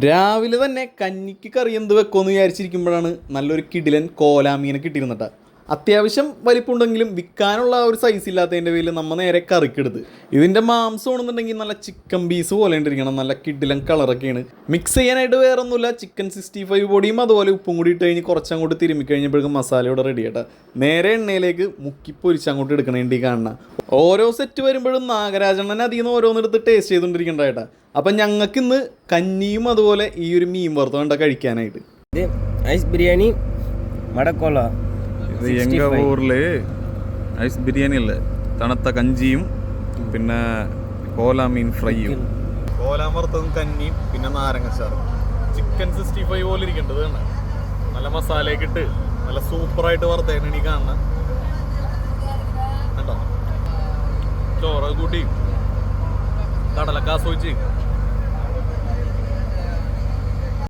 രാവിലെ തന്നെ കഞ്ഞിക്ക് കറി എന്ത് വെക്കുമെന്ന് വിചാരിച്ചിരിക്കുമ്പോഴാണ് നല്ലൊരു കിടിലൻ കോലാമീനെ കിട്ടിയിരുന്നിട്ട്. അത്യാവശ്യം വലിപ്പമുണ്ടെങ്കിലും വിൽക്കാനുള്ള ഒരു സൈസ് ഇല്ലാത്തതിൻ്റെ പേരിൽ നമ്മൾ നേരെ കറിക്കെടുത്ത്. ഇതിൻ്റെ മാംസം ആണെന്നുണ്ടെങ്കിൽ നല്ല ചിക്കൻ പീസ് പോലെ ഉണ്ടിരിക്കണം, നല്ല കിടിലൻ കളറൊക്കെയാണ്. മിക്സ് ചെയ്യാനായിട്ട് വേറെ ഒന്നുമില്ല, ചിക്കൻ 65 പൊടിയും അതുപോലെ ഉപ്പും കൂടി ഇട്ട് കഴിഞ്ഞ് കുറച്ചങ്ങോട്ട് തിരുമ്മി കഴിഞ്ഞപ്പോഴേക്കും മസാലയോടെ റെഡി ആയിട്ട് നേരെ എണ്ണയിലേക്ക് മുക്കി പൊരിച്ചങ്ങോട്ട് എടുക്കണേണ്ടി കാണണം. ഓരോ സെറ്റ് വരുമ്പോഴും നാഗരാജണ്ണൻ അതിൽ നിന്ന് ഓരോന്നെടുത്ത് ടേസ്റ്റ് ചെയ്തുകൊണ്ടിരിക്കേണ്ടതായിട്ടാ. അപ്പം ഞങ്ങൾക്ക് ഇന്ന് കഞ്ഞിയും അതുപോലെ ഈ ഒരു മീൻ വറുത്ത വേണ്ട കഴിക്കാനായിട്ട്. ഇത് ഐസ് ബിരിയാണി മടക്കോള. ഇത് എങ്ക ഊരിൽ ഐസ് ബിരിയാണി അല്ലേ, തണുത്ത കഞ്ചിയും പിന്നെ കോല മീൻ ഫ്രൈയും. കോലാൻ വറുത്തതും കഞ്ഞിയും പിന്നെ നാരങ്ങച്ചാറും. ചിക്കൻ 65 പോലെ ഇരിക്കേണ്ടത് തന്നെ, നല്ല മസാലയൊക്കെ ഇട്ട് നല്ല സൂപ്പറായിട്ട് വറുത്തേക്കണ ഈ കാണുന്ന കേട്ടോ. ചോറ് കൂട്ടി കടലക്കാസ് വെച്ച്